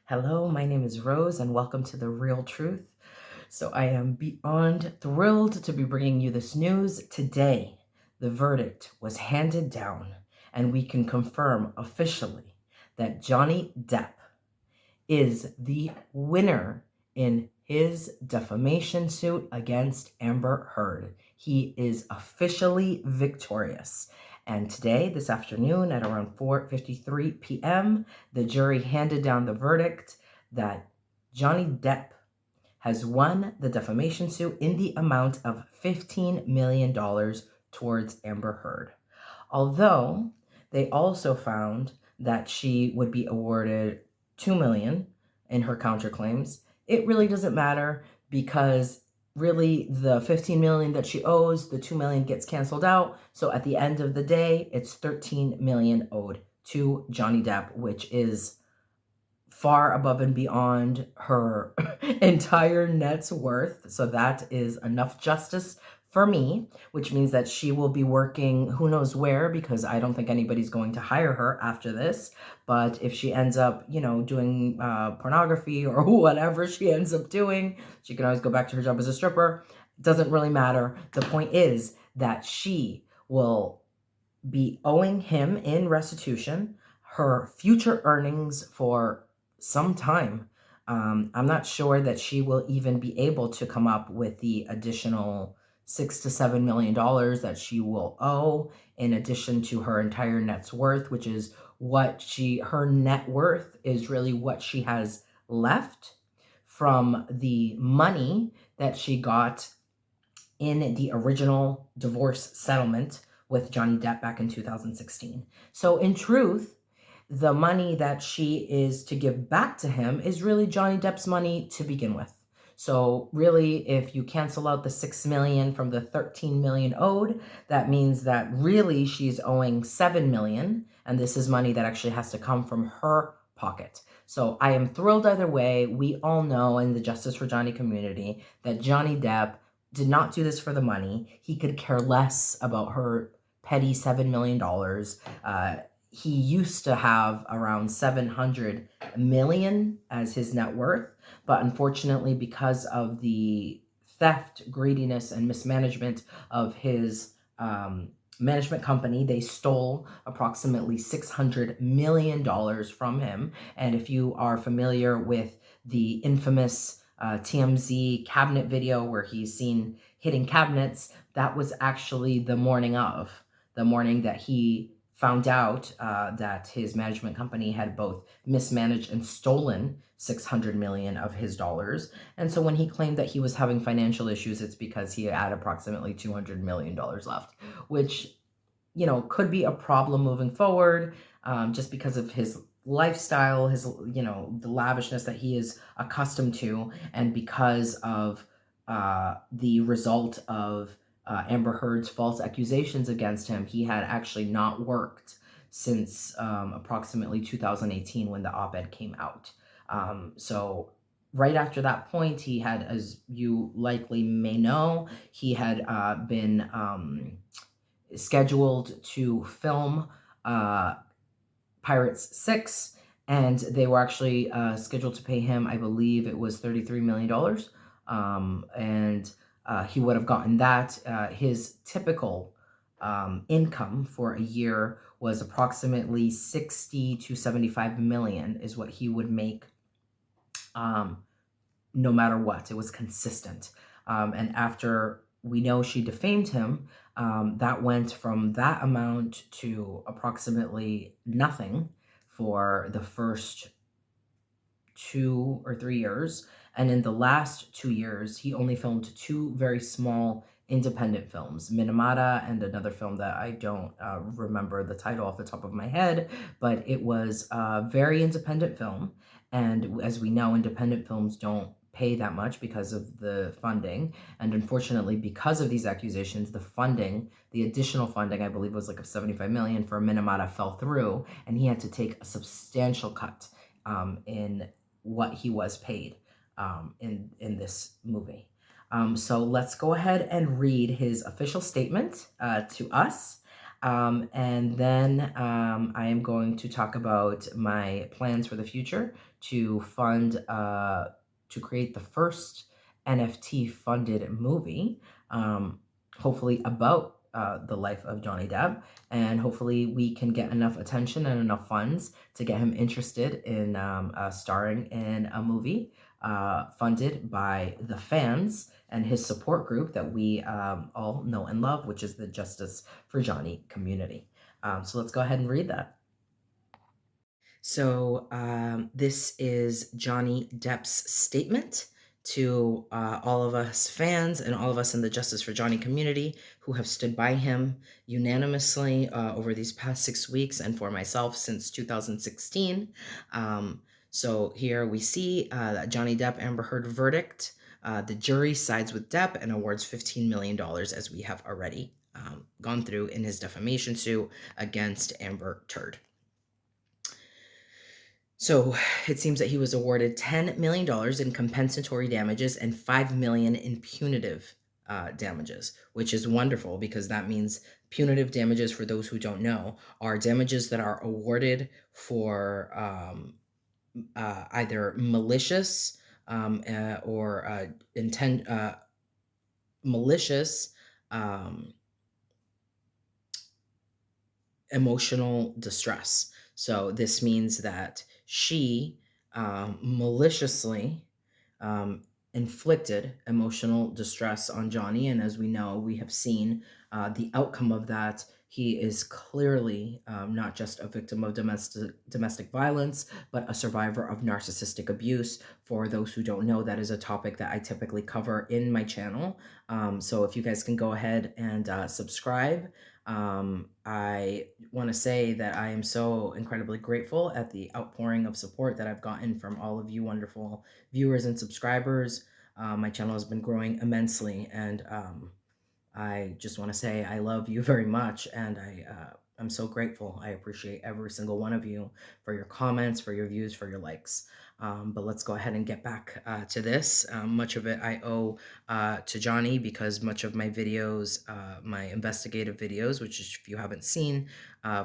Hello, my name is Rose, and welcome to The Real Truth. So, I am beyond thrilled to be bringing you this news. Today, the verdict was handed down, and we can confirm officially that Johnny Depp is the winner in his defamation suit against Amber Heard. He is officially victorious. And today, this afternoon at around 4:53 p.m., the jury handed down the verdict that Johnny Depp has won the defamation suit in the amount of $15 million towards Amber Heard. Although they also found that she would be awarded $2 million in her counterclaims, it really doesn't matter because really the $15 million that she owes, the $2 million gets canceled out. So at the end of the day, it's $13 million owed to Johnny Depp, which is far above and beyond her entire net's worth. So that is enough justice for me, which means that she will be working who knows where, because I don't think anybody's going to hire her after this. But if she ends up, doing pornography or whatever she ends up doing, she can always go back to her job as a stripper. It doesn't really matter. The point is that she will be owing him in restitution her future earnings for some time. I'm not sure that she will even be able to come up with the additional $6 to $7 million that she will owe, in addition to her entire net's worth, which is her net worth is really what she has left from the money that she got in the original divorce settlement with Johnny Depp back in 2016. So in truth, the money that she is to give back to him is really Johnny Depp's money to begin with. So really, if you cancel out the $6 million from the $13 million owed, that means that really she's owing $7 million, and this is money that actually has to come from her pocket. So I am thrilled either way. We all know in the Justice for Johnny community that Johnny Depp did not do this for the money. He could care less about her petty $7 million. He used to have around 700 million as his net worth, but unfortunately, because of the theft, greediness, and mismanagement of his management company, they stole approximately $600 million from him. And if you are familiar with the infamous TMZ cabinet video where he's seen hitting cabinets, that was actually the morning that he found out that his management company had both mismanaged and stolen $600 million of his dollars. And so when he claimed that he was having financial issues, it's because he had approximately $200 million left, which, could be a problem moving forward, just because of his lifestyle, his, the lavishness that he is accustomed to, and because of the result of Amber Heard's false accusations against him. He had actually not worked since approximately 2018 when the op-ed came out. So right after that point, he had, as you likely may know, he had been scheduled to film Pirates 6, and they were actually scheduled to pay him, I believe it was $33 million. And he would have gotten that. His typical income for a year was approximately 60 to 75 million is what he would make no matter what. It was consistent. And after we know she defamed him, that went from that amount to approximately nothing for the first 2 or 3 years. And in the last 2 years, he only filmed 2 very small independent films, Minamata and another film that I don't remember the title off the top of my head, but it was a very independent film. And as we know, independent films don't pay that much because of the funding. And unfortunately, because of these accusations, the additional funding, I believe was like of 75 million for Minamata, fell through, and he had to take a substantial cut in what he was paid in this movie. So let's go ahead and read his official statement to us. And then I am going to talk about my plans for the future to fund, to create the first NFT funded movie, hopefully about the life of Johnny Depp. And hopefully we can get enough attention and enough funds to get him interested in starring in a movie funded by the fans and his support group that we all know and love, which is the Justice for Johnny community. So let's go ahead and read that. So this is Johnny Depp's statement to all of us fans and all of us in the Justice for Johnny community who have stood by him unanimously over these past 6 weeks, and for myself since 2016. So here we see that Johnny Depp Amber Heard verdict. The jury sides with Depp and awards $15 million, as we have already gone through in his defamation suit against Amber Heard. So it seems that he was awarded $10 million in compensatory damages and $5 million in punitive damages, which is wonderful because that means punitive damages, for those who don't know, are damages that are awarded for either malicious or malicious emotional distress. So this means that she maliciously inflicted emotional distress on Johnny. And as we know, we have seen the outcome of that. He is clearly not just a victim of domestic violence, but a survivor of narcissistic abuse. For those who don't know, that is a topic that I typically cover in my channel. So if you guys can go ahead and subscribe. I want to say that I am so incredibly grateful at the outpouring of support that I've gotten from all of you wonderful viewers and subscribers. My channel has been growing immensely, and I just want to say I love you very much, and I'm so grateful. I appreciate every single one of you for your comments, for your views, for your likes. But let's go ahead and get back to this. Much of it I owe to Johnny, because much of my videos, my investigative videos, which if you haven't seen,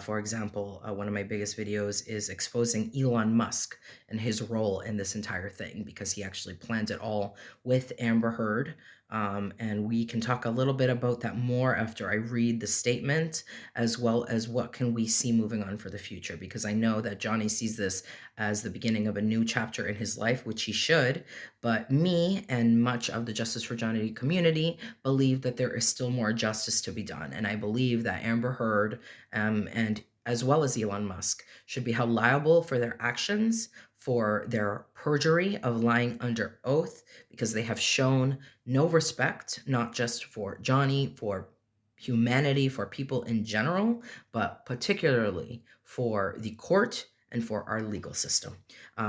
for example, one of my biggest videos is exposing Elon Musk and his role in this entire thing, because he actually planned it all with Amber Heard. And we can talk a little bit about that more after I read the statement, as well as what can we see moving on for the future, because I know that Johnny sees this as the beginning of a new chapter in his life, which he should, but me and much of the Justice for Johnny community believe that there is still more justice to be done. And I believe that Amber Heard and as well as Elon Musk should be held liable for their actions, for their perjury of lying under oath, because they have shown no respect, not just for Johnny, for humanity, for people in general, but particularly for the court and for our legal system.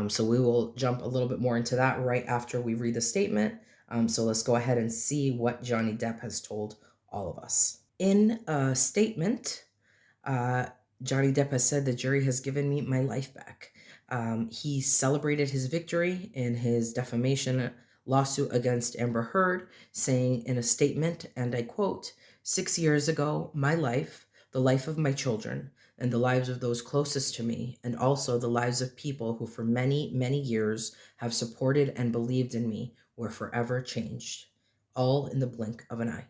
So we will jump a little bit more into that right after we read the statement. So let's go ahead and see what Johnny Depp has told all of us. In a statement, Johnny Depp has said, "The jury has given me my life back." He celebrated his victory in his defamation lawsuit against Amber Heard, saying in a statement, and I quote, "6 years ago, my life, the life of my children, and the lives of those closest to me, and also the lives of people who for many, many years have supported and believed in me, were forever changed, all in the blink of an eye.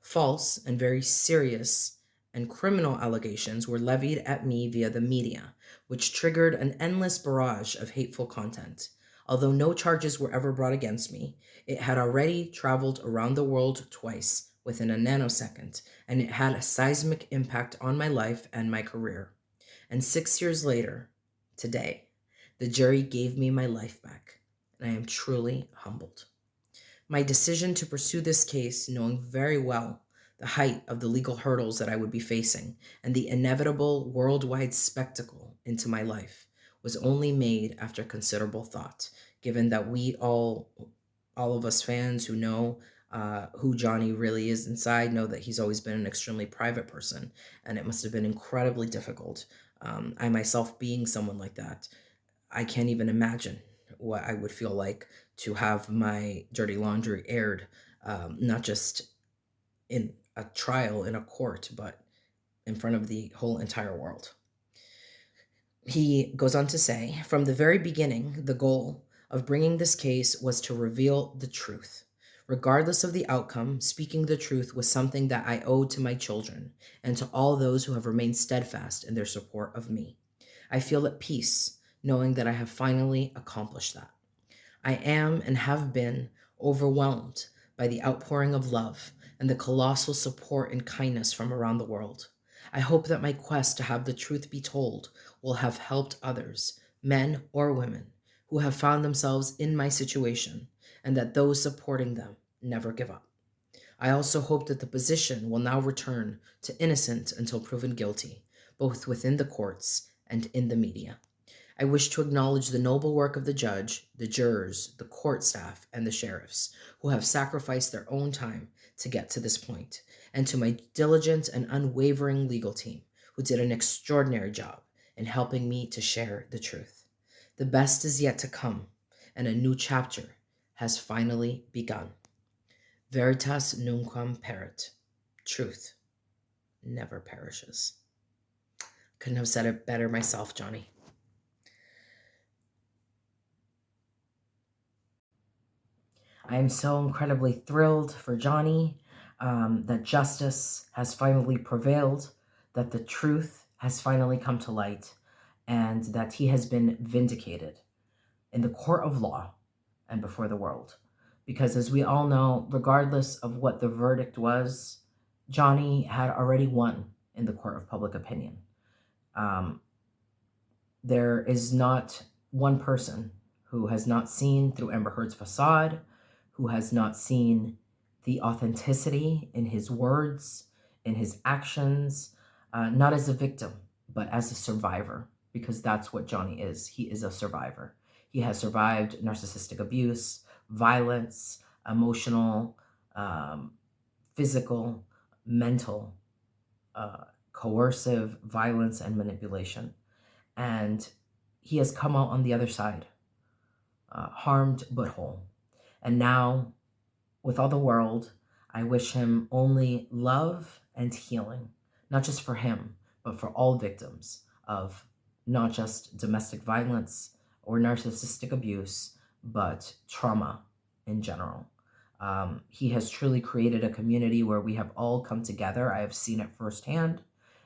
False and very serious and criminal allegations were levied at me via the media, which triggered an endless barrage of hateful content. Although no charges were ever brought against me, it had already traveled around the world twice within a nanosecond, and it had a seismic impact on my life and my career. And 6 years later, today, the jury gave me my life back, and I am truly humbled. My decision to pursue this case, knowing very well the height of the legal hurdles that I would be facing and the inevitable worldwide spectacle into my life, was only made after considerable thought, given that we all of us fans who know who Johnny really is inside, know that he's always been an extremely private person, and it must have been incredibly difficult. I myself, being someone like that, I can't even imagine what I would feel like to have my dirty laundry aired, not just in a trial in a court, but in front of the whole entire world. He goes on to say, from the very beginning, the goal of bringing this case was to reveal the truth. Regardless of the outcome, speaking the truth was something that I owed to my children and to all those who have remained steadfast in their support of me. I feel at peace knowing that I have finally accomplished that. I am and have been overwhelmed by the outpouring of love and the colossal support and kindness from around the world. I hope that my quest to have the truth be told will have helped others, men or women, who have found themselves in my situation, and that those supporting them never give up. I also hope that the position will now return to innocent until proven guilty, both within the courts and in the media. I wish to acknowledge the noble work of the judge, the jurors, the court staff, and the sheriffs, who have sacrificed their own time to get to this point, and to my diligent and unwavering legal team, who did an extraordinary job in helping me to share the truth. The best is yet to come, and a new chapter has finally begun. Veritas nunquam perit. Truth never perishes. Couldn't have said it better myself, Johnny. I am so incredibly thrilled for Johnny that justice has finally prevailed, that the truth has finally come to light, and that he has been vindicated in the court of law and before the world. Because as we all know, regardless of what the verdict was, Johnny had already won in the court of public opinion. There is not one person who has not seen through Amber Heard's facade, who has not seen the authenticity in his words, in his actions, not as a victim, but as a survivor, because that's what Johnny is. He is a survivor. He has survived narcissistic abuse, violence, emotional, physical, mental, coercive violence and manipulation. And he has come out on the other side, harmed but whole. And now, with all the world, I wish him only love and healing, not just for him, but for all victims of not just domestic violence or narcissistic abuse, but trauma in general. He has truly created a community where we have all come together. I have seen it firsthand,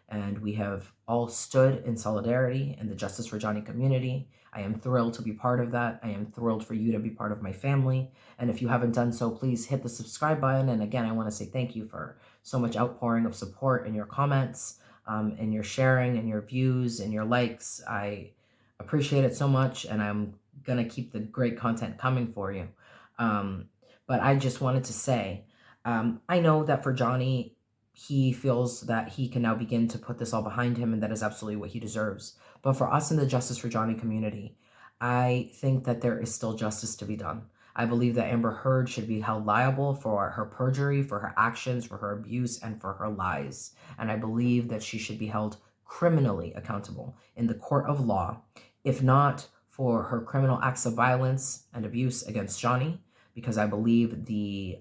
and we have all stood in solidarity in the Justice for Johnny community. I am thrilled to be part of that. I am thrilled for you to be part of my family. And if you haven't done so, please hit the subscribe button. And again, I want to say thank you for so much outpouring of support in your comments, and your sharing and your views and your likes. I appreciate it so much, and I'm going to keep the great content coming for you. But I just wanted to say, I know that for Johnny, he feels that he can now begin to put this all behind him, and that is absolutely what he deserves. But for us in the Justice for Johnny community, I think that there is still justice to be done. I believe that Amber Heard should be held liable for her perjury, for her actions, for her abuse, and for her lies. And I believe that she should be held criminally accountable in the court of law, if not for her criminal acts of violence and abuse against Johnny, because I believe the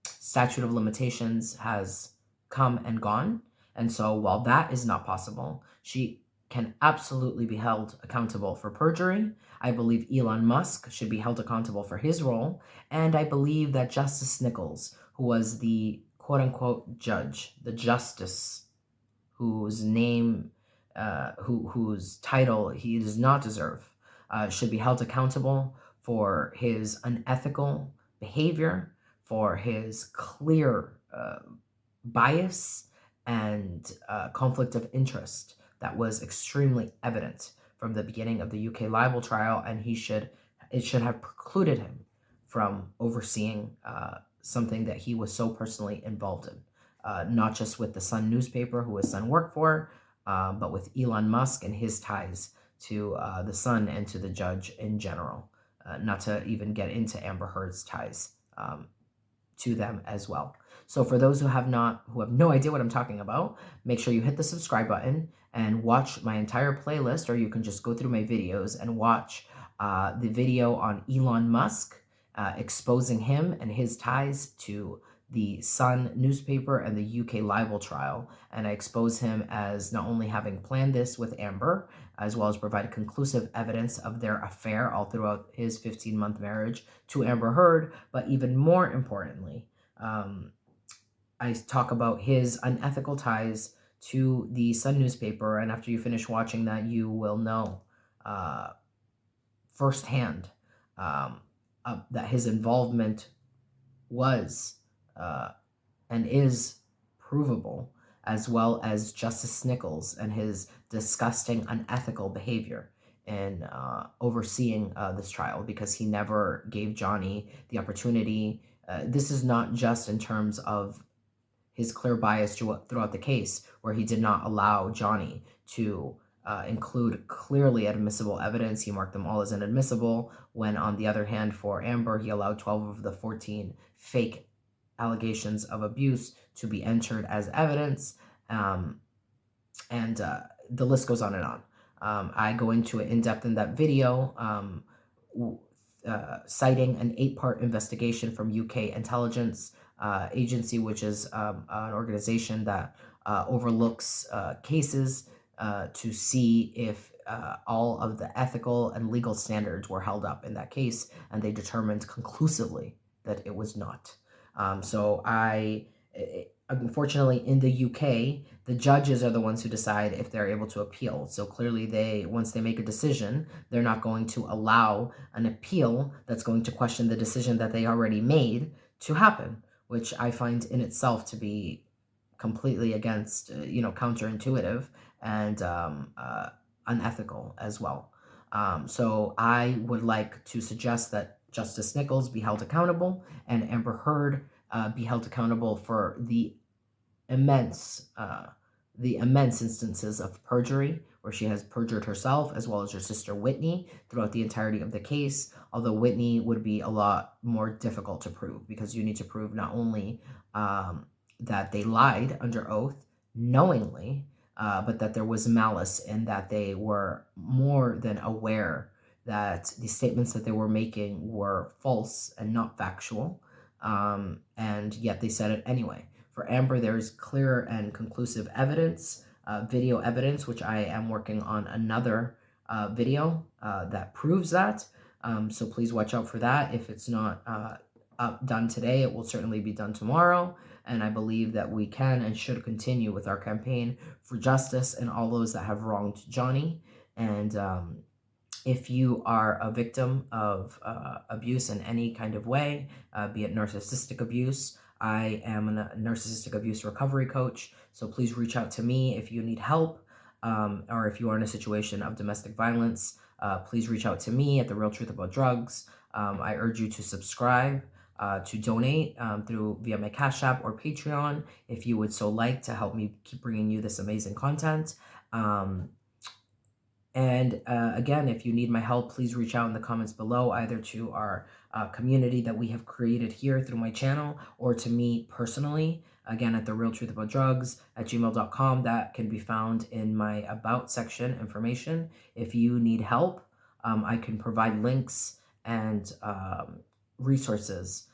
statute of limitations has come and gone. And so while that is not possible, she can absolutely be held accountable for perjury. I believe Elon Musk should be held accountable for his role. And I believe that Justice Nichols, who was the quote-unquote judge, the justice whose name, whose title he does not deserve, should be held accountable for his unethical behavior, for his clear bias and conflict of interest that was extremely evident from the beginning of the UK libel trial, and it should have precluded him from overseeing something that he was so personally involved in, not just with the Sun newspaper, who his son worked for, but with Elon Musk and his ties to the Sun and to the judge in general, not to even get into Amber Heard's ties to them as well. So for those who have no idea what I'm talking about, make sure you hit the subscribe button and watch my entire playlist, or you can just go through my videos and watch the video on Elon Musk, exposing him and his ties to the Sun newspaper and the UK libel trial, and I expose him as not only having planned this with Amber, as well as provide conclusive evidence of their affair all throughout his 15-month marriage to Amber Heard, but even more importantly, I talk about his unethical ties to the Sun newspaper, and after you finish watching that, you will know firsthand that his involvement was and is provable, as well as Justice Nichols and his disgusting, unethical behavior in overseeing this trial, because he never gave Johnny the opportunity. This is not just in terms of his clear bias throughout the case, where he did not allow Johnny to include clearly admissible evidence. He marked them all as inadmissible, when on the other hand, for Amber, he allowed 12 of the 14 fake allegations of abuse to be entered as evidence, and the list goes on and on. I go into it in depth in that video, citing an 8-part investigation from UK intelligence agency, which is an organization that overlooks cases to see if all of the ethical and legal standards were held up in that case, and they determined conclusively that it was not. Unfortunately, in the UK, the judges are the ones who decide if they're able to appeal. So clearly, once they make a decision, they're not going to allow an appeal that's going to question the decision that they already made to happen, which I find in itself to be completely against, counterintuitive and unethical as well. So I would like to suggest that Justice Nichols be held accountable and Amber Heard be held accountable for the immense instances of perjury, where she has perjured herself as well as her sister Whitney throughout the entirety of the case, although Whitney would be a lot more difficult to prove, because you need to prove not only that they lied under oath knowingly, but that there was malice, and that they were more than aware that the statements that they were making were false and not factual, and yet they said it anyway. For Amber, there is clear and conclusive evidence, video evidence, which I am working on another video that proves that. So please watch out for that. If it's not done today, it will certainly be done tomorrow. And I believe that we can and should continue with our campaign for justice and all those that have wronged Johnny. And if you are a victim of abuse in any kind of way, be it narcissistic abuse, I am a narcissistic abuse recovery coach, so please reach out to me if you need help, or if you are in a situation of domestic violence, please reach out to me at The Real Truth About Drugs. I urge you to subscribe, to donate via my Cash App or Patreon, if you would so like, to help me keep bringing you this amazing content. And again, if you need my help, please reach out in the comments below, either to our community that we have created here through my channel, or to me personally, again, at therealtruthabouttrugs@gmail.com. That can be found in my About section information. If you need help, I can provide links and resources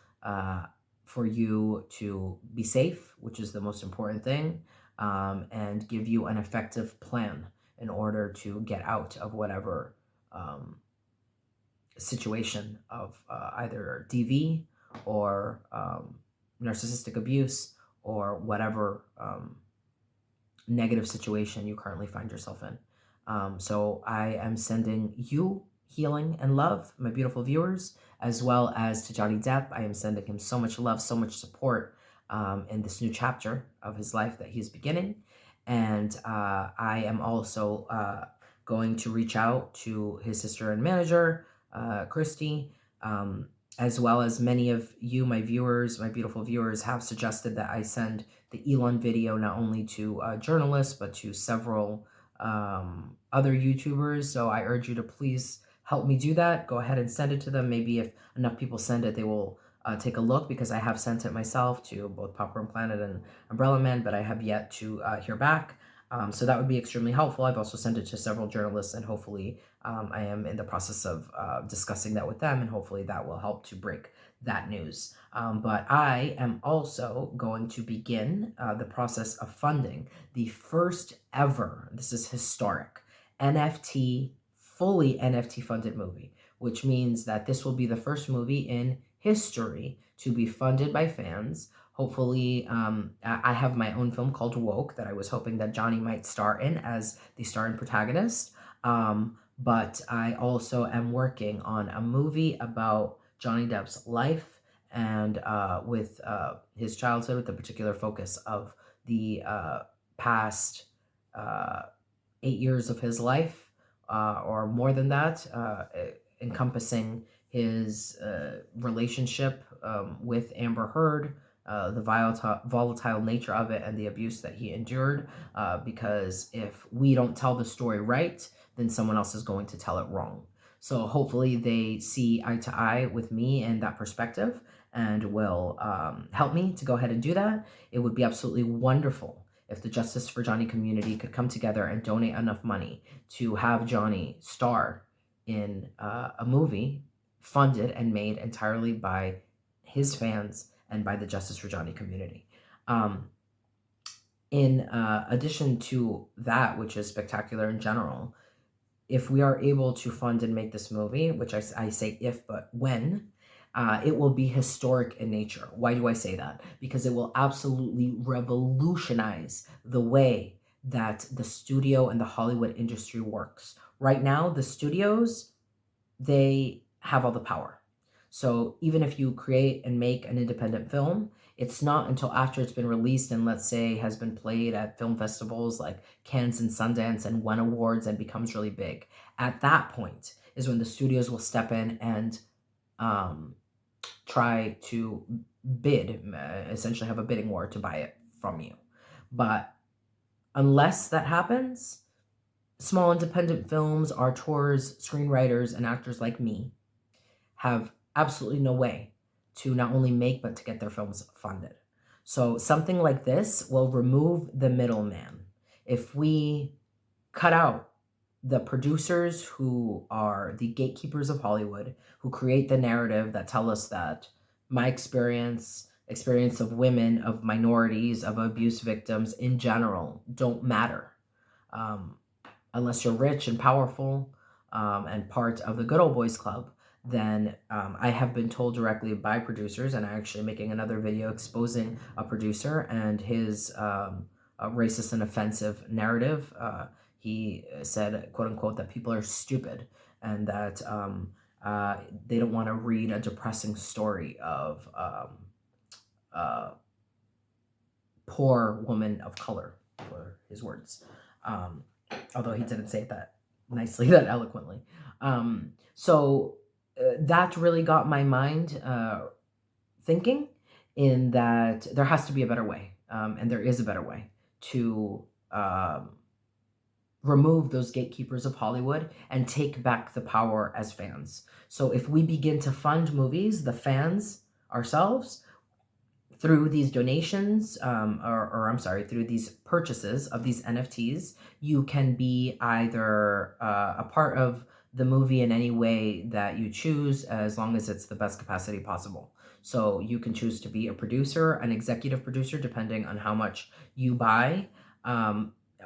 for you to be safe, which is the most important thing, and give you an effective plan in order to get out of whatever situation of either DV or narcissistic abuse, or whatever negative situation you currently find yourself in. So I am sending you healing and love, my beautiful viewers, as well as to Johnny Depp. I am sending him so much love, so much support in this new chapter of his life that he's beginning. And I am also going to reach out to his sister and manager, Christy, as well as many of you, my viewers, my beautiful viewers, have suggested that I send the Elon video not only to journalists, but to several other YouTubers. So I urge you to please help me do that. Go ahead and send it to them. Maybe if enough people send it, they will take a look, because I have sent it myself to both Popcorn Planet and Umbrella Man, but I have yet to hear back. So that would be extremely helpful. I've also sent it to several journalists, and hopefully I am in the process of discussing that with them, and hopefully that will help to break that news. But I am also going to begin the process of funding the first ever, this is historic, fully NFT funded movie, which means that this will be the first movie in history to be funded by fans. Hopefully, I have my own film called Woke that I was hoping that Johnny might star in as the starring protagonist. But I also am working on a movie about Johnny Depp's life and with his childhood, with a particular focus of the past 8 years of his life, or more than that, encompassing his relationship with Amber Heard, the volatile nature of it, and the abuse that he endured. Because if we don't tell the story right, then someone else is going to tell it wrong. So hopefully they see eye to eye with me and that perspective, and will help me to go ahead and do that. It would be absolutely wonderful if the Justice for Johnny community could come together and donate enough money to have Johnny star in a movie funded and made entirely by his fans and by the Justice for Johnny community. In addition to that, which is spectacular in general, if we are able to fund and make this movie, which I say if, but when, it will be historic in nature. Why do I say that? Because it will absolutely revolutionize the way that the studio and the Hollywood industry works. Right now, the studios, they have all the power. So even if you create and make an independent film, it's not until after it's been released and, let's say, has been played at film festivals like Cannes and Sundance and won awards and becomes really big. At that point is when the studios will step in and try to bid, essentially have a bidding war to buy it from you. But unless that happens, small independent films, auteurs, screenwriters, and actors like me have absolutely no way to not only make but to get their films funded. So something like this will remove the middleman. If we cut out the producers who are the gatekeepers of Hollywood, who create the narrative that tell us that my experience of women, of minorities, of abuse victims in general don't matter. Unless you're rich and powerful and part of the good old boys club, then I have been told directly by producers, and I'm actually making another video exposing a producer and his racist and offensive narrative. He said, quote unquote, that people are stupid and that they don't want to read a depressing story of poor woman of color, were his words. Although he didn't say it that nicely, that eloquently. So that really got my mind thinking, in that there has to be a better way, and there is a better way to remove those gatekeepers of Hollywood and take back the power as fans. So if we begin to fund movies, the fans ourselves, through these donations, through these purchases of these NFTs, you can be either a part of the movie in any way that you choose, as long as it's the best capacity possible. So you can choose to be a producer, an executive producer, depending on how much you buy,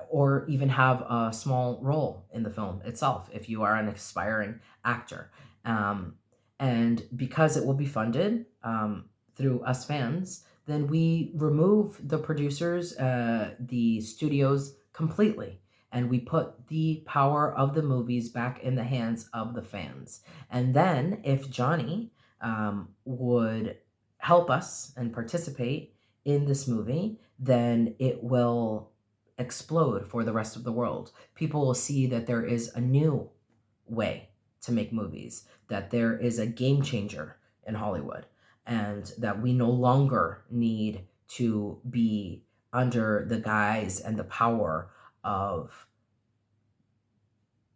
or even have a small role in the film itself if you are an aspiring actor. And because it will be funded through us fans, then we remove the producers, the studios completely, and we put the power of the movies back in the hands of the fans. And then if Johnny would help us and participate in this movie, then it will explode for the rest of the world. People will see that there is a new way to make movies, that there is a game changer in Hollywood, and that we no longer need to be under the guise and the power of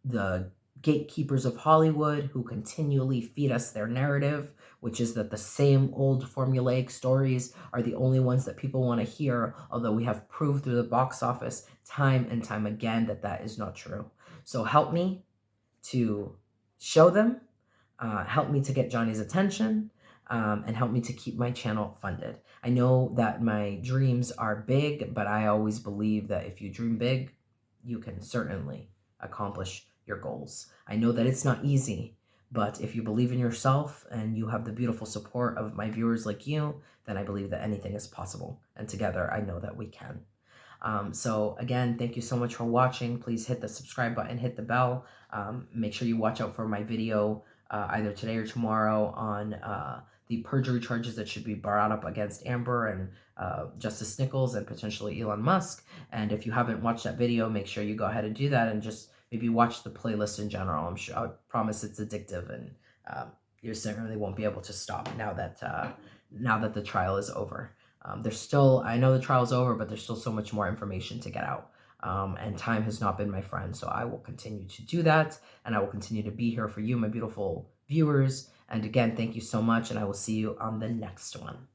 the gatekeepers of Hollywood who continually feed us their narrative, which is that the same old formulaic stories are the only ones that people want to hear, although we have proved through the box office time and time again that that is not true. So help me to show them, help me to get Johnny's attention, and help me to keep my channel funded. I know that my dreams are big, but I always believe that if you dream big, you can certainly accomplish your goals. I know that it's not easy, but if you believe in yourself and you have the beautiful support of my viewers like you, then I believe that anything is possible. And together, I know that we can. So again, thank you so much for watching. Please hit the subscribe button, hit the bell. Make sure you watch out for my video either today or tomorrow on the perjury charges that should be brought up against Amber and Justice Nichols and potentially Elon Musk. And if you haven't watched that video, make sure you go ahead and do that and just maybe watch the playlist in general. I'm sure, I promise it's addictive, and you certainly won't be able to stop now that the trial is over. There's still, I know the trial's over, but there's still so much more information to get out. And time has not been my friend, so I will continue to do that, and I will continue to be here for you, my beautiful viewers. And again, thank you so much, and I will see you on the next one.